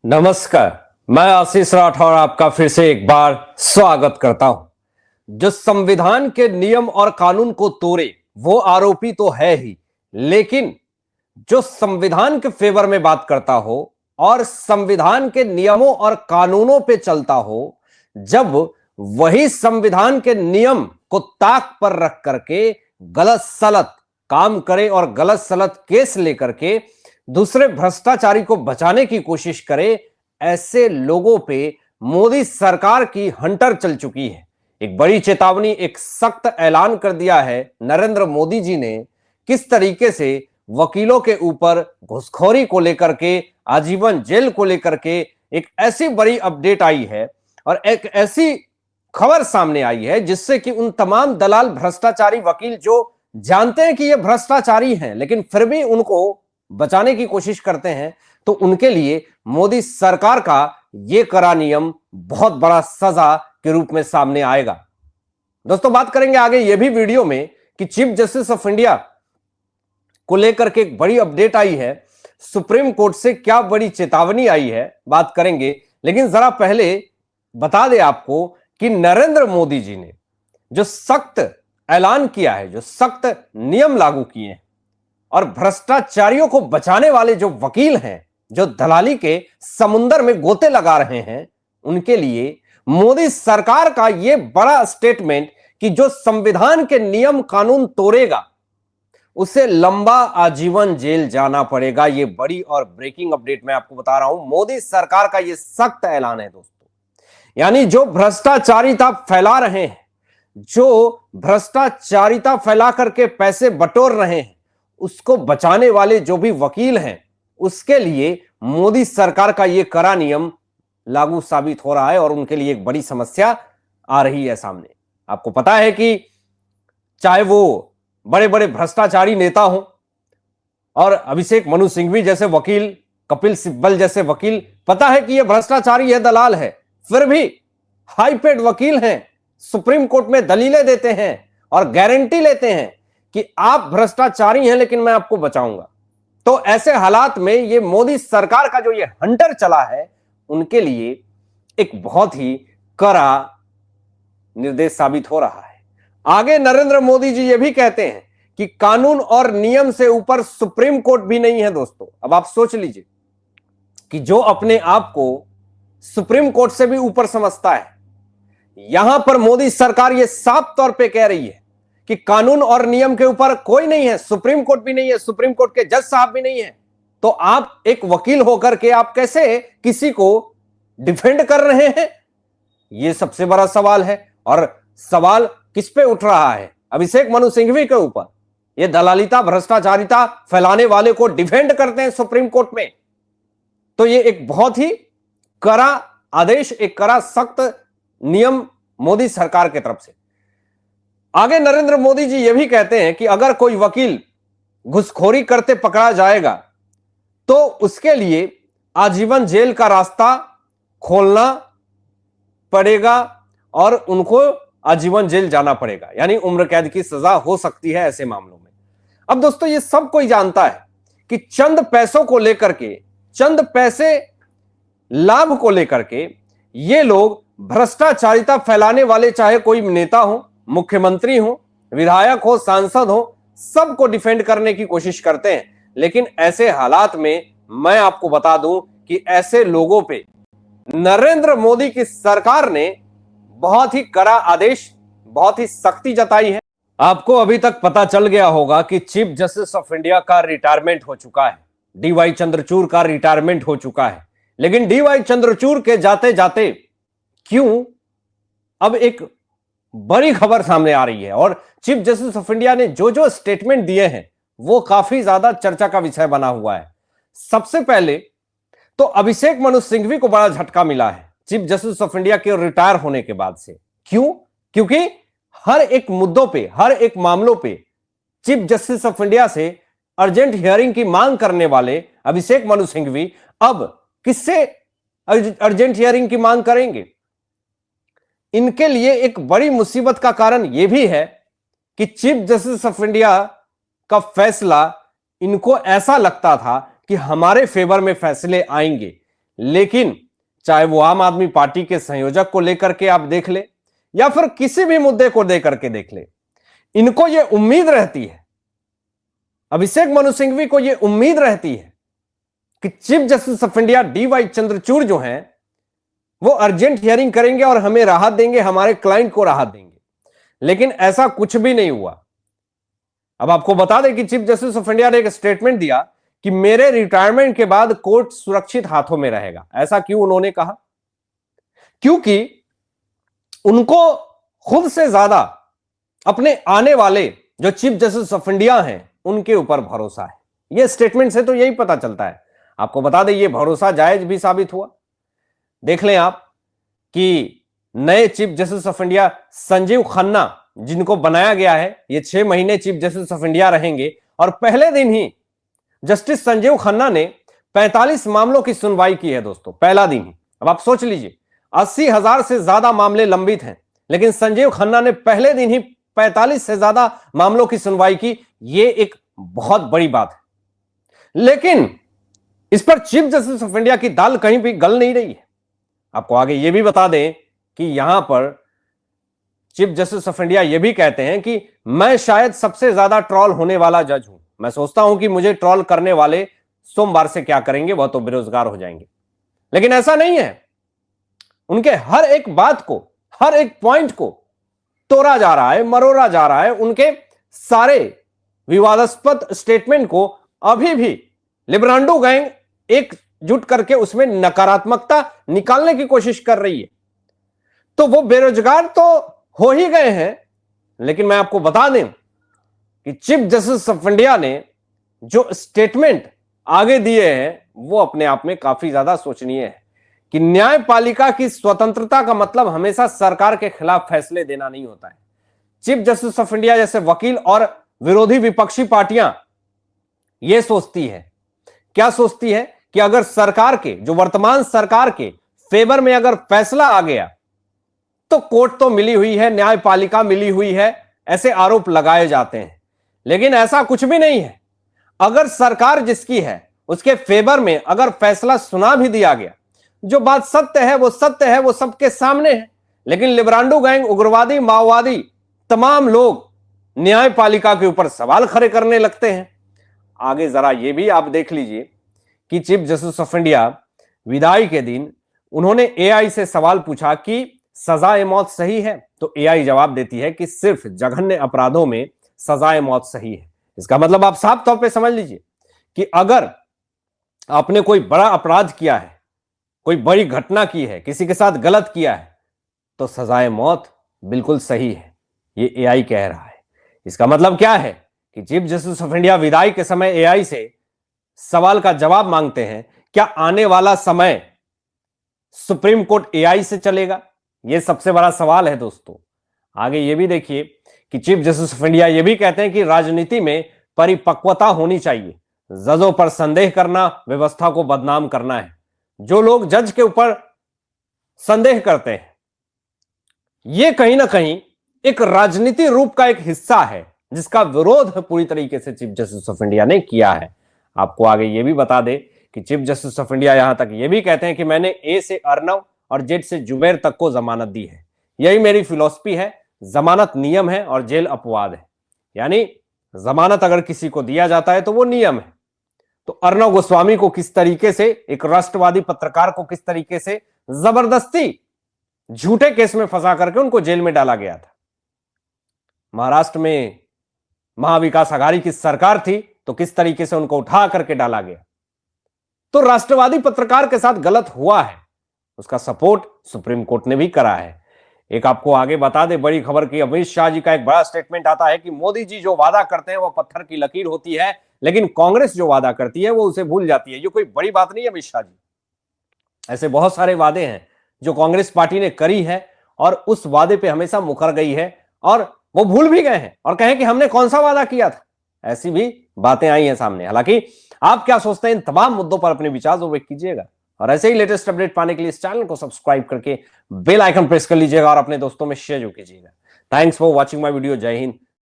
नमस्कार। मैं आशीष राठौर आपका फिर से एक बार स्वागत करता हूं। जो संविधान के नियम और कानून को तोड़े वो आरोपी तो है ही, लेकिन जो संविधान के फेवर में बात करता हो और संविधान के नियमों और कानूनों पे चलता हो, जब वही संविधान के नियम को ताक पर रख करके गलत सलत काम करे और गलत सलत केस लेकर के दूसरे भ्रष्टाचारी को बचाने की कोशिश करे, ऐसे लोगों पे मोदी सरकार की हंटर चल चुकी है। एक बड़ी चेतावनी, एक सख्त ऐलान कर दिया है नरेंद्र मोदी जी ने। किस तरीके से वकीलों के ऊपर घुसखोरी को लेकर के, आजीवन जेल को लेकर के एक ऐसी बड़ी अपडेट आई है और एक ऐसी खबर सामने आई है जिससे कि उन तमाम दलाल भ्रष्टाचारी वकील जो जानते हैं कि ये भ्रष्टाचारी हैं लेकिन फिर भी उनको बचाने की कोशिश करते हैं, तो उनके लिए मोदी सरकार का यह कड़ा नियम बहुत बड़ा सजा के रूप में सामने आएगा। दोस्तों, बात करेंगे आगे यह भी वीडियो में कि चीफ जस्टिस ऑफ इंडिया को लेकर के एक बड़ी अपडेट आई है, सुप्रीम कोर्ट से क्या बड़ी चेतावनी आई है, बात करेंगे। लेकिन जरा पहले बता दें आपको कि नरेंद्र मोदी जी ने जो सख्त ऐलान किया है, जो सख्त नियम लागू किए हैं और भ्रष्टाचारियों को बचाने वाले जो वकील हैं, जो दलाली के समुंदर में गोते लगा रहे हैं, उनके लिए मोदी सरकार का यह बड़ा स्टेटमेंट कि जो संविधान के नियम कानून तोड़ेगा उसे लंबा आजीवन जेल जाना पड़ेगा। यह बड़ी और ब्रेकिंग अपडेट मैं आपको बता रहा हूं। मोदी सरकार का यह सख्त ऐलान है दोस्तों। यानी जो भ्रष्टाचारिता फैला रहे हैं, जो भ्रष्टाचारिता फैला करके पैसे बटोर रहे हैं, उसको बचाने वाले जो भी वकील हैं, उसके लिए मोदी सरकार का यह कड़ा नियम लागू साबित हो रहा है और उनके लिए एक बड़ी समस्या आ रही है सामने। आपको पता है कि चाहे वो बड़े बड़े भ्रष्टाचारी नेता हो और अभिषेक मनु सिंघवी जैसे वकील, कपिल सिब्बल जैसे वकील, पता है कि यह भ्रष्टाचारी है, दलाल है, फिर भी हाई पेड वकील हैं, सुप्रीम कोर्ट में दलीलें देते हैं और गारंटी लेते हैं कि आप भ्रष्टाचारी हैं लेकिन मैं आपको बचाऊंगा। तो ऐसे हालात में ये मोदी सरकार का जो ये हंटर चला है, उनके लिए एक बहुत ही कड़ा निर्देश साबित हो रहा है। आगे नरेंद्र मोदी जी ये भी कहते हैं कि कानून और नियम से ऊपर सुप्रीम कोर्ट भी नहीं है। दोस्तों, अब आप सोच लीजिए कि जो अपने आप को सुप्रीम कोर्ट से भी ऊपर समझता है, यहां पर मोदी सरकार ये साफ तौर पे कह रही है कि कानून और नियम के ऊपर कोई नहीं है, सुप्रीम कोर्ट भी नहीं है, सुप्रीम कोर्ट के जज साहब भी नहीं है। तो आप एक वकील होकर के आप कैसे किसी को डिफेंड कर रहे हैं? यह सबसे बड़ा सवाल है। और सवाल किस पे उठ रहा है? अभिषेक मनु सिंघवी के ऊपर। यह दलालिता भ्रष्टाचारिता फैलाने वाले को डिफेंड करते हैं सुप्रीम कोर्ट में। तो यह एक बहुत ही कड़ा आदेश, एक कड़ा सख्त नियम मोदी सरकार की तरफ से। आगे नरेंद्र मोदी जी यह भी कहते हैं कि अगर कोई वकील घुसखोरी करते पकड़ा जाएगा तो उसके लिए आजीवन जेल का रास्ता खोलना पड़ेगा और उनको आजीवन जेल जाना पड़ेगा, यानी उम्र कैद की सजा हो सकती है ऐसे मामलों में। अब दोस्तों, यह सब कोई जानता है कि चंद पैसों को लेकर के, चंद पैसे लाभ को लेकर के ये लोग भ्रष्टाचारिता फैलाने वाले, चाहे कोई नेता हो, मुख्यमंत्री हो, विधायक हो, सांसद हो, सबको डिफेंड करने की कोशिश करते हैं। लेकिन ऐसे हालात में मैं आपको बता दूं कि ऐसे लोगों पे नरेंद्र मोदी की सरकार ने बहुत ही कड़ा आदेश, बहुत ही सख्ती जताई है। आपको अभी तक पता चल गया होगा कि चीफ जस्टिस ऑफ इंडिया का रिटायरमेंट हो चुका है, डीवाई चंद्रचूड़ का रिटायरमेंट हो चुका है। लेकिन डीवाई चंद्रचूड़ के जाते जाते क्यों अब एक बड़ी खबर सामने आ रही है और चीफ जस्टिस ऑफ इंडिया ने जो जो स्टेटमेंट दिए हैं वो काफी ज्यादा चर्चा का विषय बना हुआ है। सबसे पहले तो अभिषेक मनु सिंघवी को बड़ा झटका मिला है चीफ जस्टिस ऑफ इंडिया के रिटायर होने के बाद से। क्यों? क्योंकि हर एक मुद्दों पे, हर एक मामलों पे चीफ जस्टिस ऑफ इंडिया से अर्जेंट हियरिंग की मांग करने वाले अभिषेक मनु सिंघवी अब किससे अर्जेंट हियरिंग की मांग करेंगे? इनके लिए एक बड़ी मुसीबत का कारण यह भी है कि चीफ जस्टिस ऑफ इंडिया का फैसला, इनको ऐसा लगता था कि हमारे फेवर में फैसले आएंगे, लेकिन चाहे वो आम आदमी पार्टी के संयोजक को लेकर के आप देख ले या फिर किसी भी मुद्दे को लेकर के देख ले, इनको ये उम्मीद रहती है, अभिषेक मनु सिंघवी को ये उम्मीद रहती है कि chief justice of India DY Chandrachud जो हैं वो अर्जेंट हियरिंग करेंगे और हमें राहत देंगे, हमारे क्लाइंट को राहत देंगे। लेकिन ऐसा कुछ भी नहीं हुआ। अब आपको बता दें कि चीफ जस्टिस ऑफ इंडिया ने एक स्टेटमेंट दिया कि मेरे रिटायरमेंट के बाद कोर्ट सुरक्षित हाथों में रहेगा। ऐसा क्यों उन्होंने कहा? क्योंकि उनको खुद से ज्यादा अपने आने वाले जो चीफ जस्टिस ऑफ इंडिया हैं उनके ऊपर भरोसा है। यह स्टेटमेंट से तो यही पता चलता है। आपको बता दें, यह भरोसा जायज भी साबित हुआ। देख लें आप कि नए chief justice of India Sanjeev Khanna, जिनको बनाया गया है, ये 6 महीने चीफ जस्टिस ऑफ इंडिया रहेंगे और पहले दिन ही जस्टिस संजीव खन्ना ने 45 मामलों की सुनवाई की है दोस्तों, पहला दिन ही। अब आप सोच लीजिए, 80,000 से ज्यादा मामले लंबित हैं, लेकिन संजीव खन्ना ने पहले दिन ही 45 से ज्यादा मामलों की सुनवाई की। यह एक बहुत बड़ी बात है। लेकिन इस पर चीफ जस्टिस ऑफ इंडिया की दाल कहीं भी गल नहीं रही है। आपको आगे यह भी बता दें कि यहां पर चीफ जस्टिस ऑफ इंडिया यह भी कहते हैं कि मैं शायद सबसे ज्यादा ट्रॉल होने वाला जज हूं। मैं सोचता हूं कि मुझे ट्रॉल करने वाले सोमवार से क्या करेंगे, वह तो बेरोजगार हो जाएंगे। लेकिन ऐसा नहीं है। उनके हर एक बात को, हर एक पॉइंट को तोड़ा जा रहा है, मरोड़ा जा रहा है। उनके सारे विवादास्पद स्टेटमेंट को अभी भी लिब्रांडो गैंग एकजुट करके उसमें नकारात्मकता निकालने की कोशिश कर रही है। तो वो बेरोजगार तो हो ही गए हैं, लेकिन मैं आपको बता दें कि चीफ जस्टिस ऑफ इंडिया ने जो स्टेटमेंट आगे दिए हैं वो अपने आप में काफी ज्यादा सोचनीय है कि न्यायपालिका की स्वतंत्रता का मतलब हमेशा सरकार के खिलाफ फैसले देना नहीं होता है। चीफ जस्टिस ऑफ इंडिया जैसे वकील और विरोधी विपक्षी पार्टियां यह सोचती है, क्या सोचती है कि अगर सरकार के, जो वर्तमान सरकार के फेवर में अगर फैसला आ गया तो कोर्ट तो मिली हुई है, न्यायपालिका मिली हुई है, ऐसे आरोप लगाए जाते हैं। लेकिन ऐसा कुछ भी नहीं है। अगर सरकार जिसकी है उसके फेवर में अगर फैसला सुना भी दिया गया, जो बात सत्य है वो सत्य है, वो सबके सामने है। लेकिन लिब्रांडो गैंग, उग्रवादी, माओवादी, तमाम लोग न्यायपालिका के ऊपर सवाल खड़े करने लगते हैं। आगे जरा ये भी आप देख लीजिए कि चीफ जस्टिस ऑफ इंडिया विदाई के दिन उन्होंने AI से सवाल पूछा कि सजाए मौत सही है, तो AI जवाब देती है कि सिर्फ जघन्य अपराधों में सजाए मौत सही है। इसका मतलब आप साफ तौर पे समझ लीजिए कि अगर आपने कोई बड़ा अपराध किया है, कोई बड़ी घटना की है, किसी के साथ गलत किया है, तो सजाए मौत बिल्कुल सही है। ये AI कह रहा है। इसका मतलब क्या है कि चीफ जस्टिस ऑफ इंडिया विदाई के समय AI से सवाल का जवाब मांगते हैं, क्या आने वाला समय सुप्रीम कोर्ट AI से चलेगा? यह सबसे बड़ा सवाल है दोस्तों। आगे यह भी देखिए कि चीफ जस्टिस ऑफ इंडिया यह भी कहते हैं कि राजनीति में परिपक्वता होनी चाहिए। जजों पर संदेह करना व्यवस्था को बदनाम करना है। जो लोग जज के ऊपर संदेह करते हैं, यह कहीं ना कहीं एक राजनीति रूप का एक हिस्सा है, जिसका विरोध पूरी तरीके से चीफ जस्टिस ऑफ इंडिया ने किया है। आपको आगे यह भी बता दें कि चीफ जस्टिस ऑफ इंडिया यहां तक यह भी कहते हैं कि मैंने A से अर्नव और Z से जुबैर तक को जमानत दी है। यही मेरी फिलॉसफी है। जमानत नियम है और जेल अपवाद है। यानी जमानत अगर किसी को दिया जाता है तो वो नियम है। तो अर्नव गोस्वामी को किस तरीके से, एक राष्ट्रवादी पत्रकार को किस तरीके से जबरदस्ती झूठे केस में फंसा करके उनको जेल में डाला गया था। महाराष्ट्र में महाविकास आघाड़ी की सरकार थी तो किस तरीके से उनको उठा करके डाला गया। तो राष्ट्रवादी पत्रकार के साथ गलत हुआ है, उसका सपोर्ट सुप्रीम कोर्ट ने भी करा है। एक आपको आगे बता दे बड़ी खबर की, अमित शाह जी का एक बड़ा स्टेटमेंट आता है कि मोदी जी जो वादा करते हैं वो पत्थर की लकीर होती है, लेकिन कांग्रेस जो वादा करती है वो उसे भूल जाती है। ये कोई बड़ी बात नहीं है अमित शाह जी। ऐसे बहुत सारे वादे हैं जो कांग्रेस पार्टी ने करी है और उस वादे पे हमेशा मुकर गई है और वो भूल भी गए हैं और कहें कि हमने कौन सा वादा किया था। ऐसी भी बातें आई हैं सामने। हालांकि आप क्या सोचते हैं इन तमाम मुद्दों पर अपने विचार व्यक्त कीजिएगा और ऐसे ही लेटेस्ट अपडेट पाने के लिए इस चैनल को सब्सक्राइब करके बेल आइकन प्रेस कर लीजिएगा और अपने दोस्तों में शेयर कीजिएगा। Thanks for watching my video. जय हिंद,